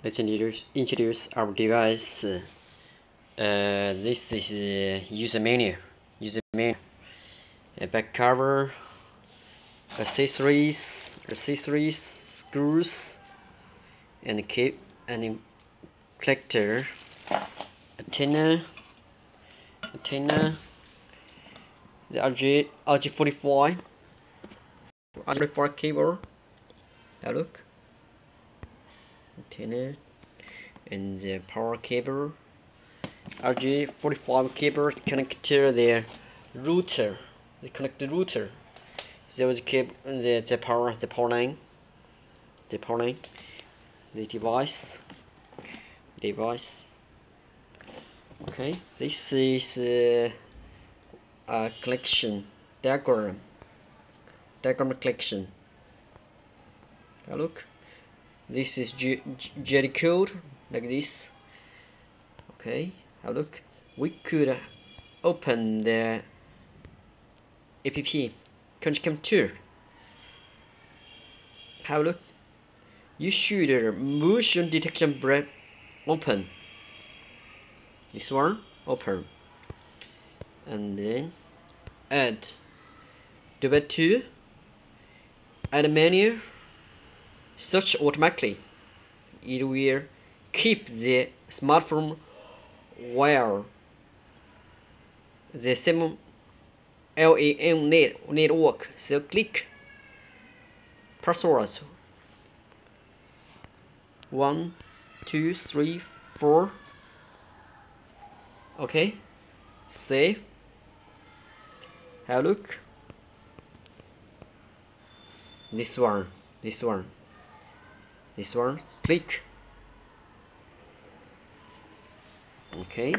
Let's introduce our device. This is user menu. Back cover, accessories, screws, and cape, and collector, antenna, the RJ45 cable. Now look, antenna, and the power cable. RJ45 cable connect to the router. They connect the router. There was a cable, the power line. The device. Okay, this is a collection diagram collection. Now look, this is J code like this. Okay, now look, we could open the app controlcam2. Have a look. You should motion detection brake open. This one open, and then add doorbell 2. Add menu. Search automatically. It will keep the smartphone wire the same LAN network. So click password 1 2 3 4. Okay, save. Have a look. This one. Click. Okay.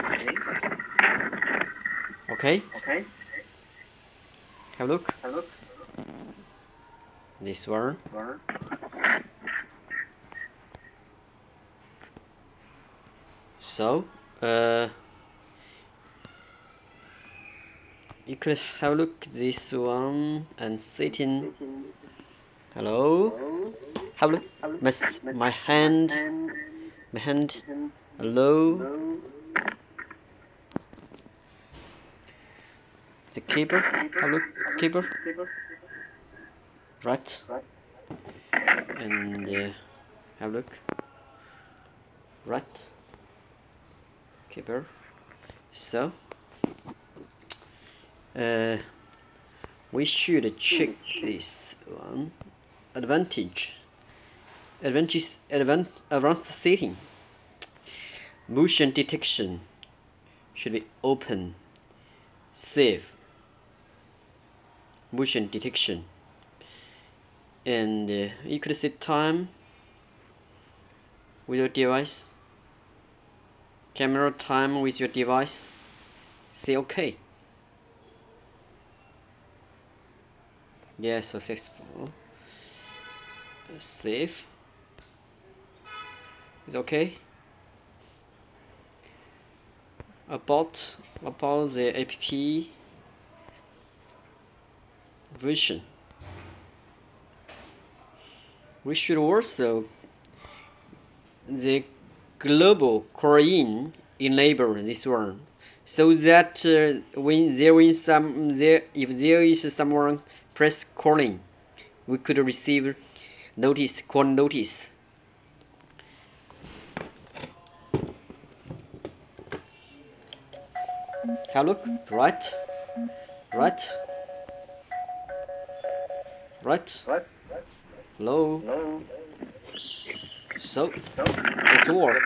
Have a look. This one. So, you could have a look this one and setting. Hello. Have a look. My hand. Hello. The cable. Have a look. Cable. Right. And have a look. Right. Cable. So we should check this one. Advanced setting. Motion detection should be open. Save. Motion detection, and you could set time with your device. Camera time with your device. Say OK. Yeah, successful. Save. It's OK. About the app version. We should also the global call-in enable this one, so that when if there is someone press calling, we could receive call notice. Have a look. Right. Hello. So it's work.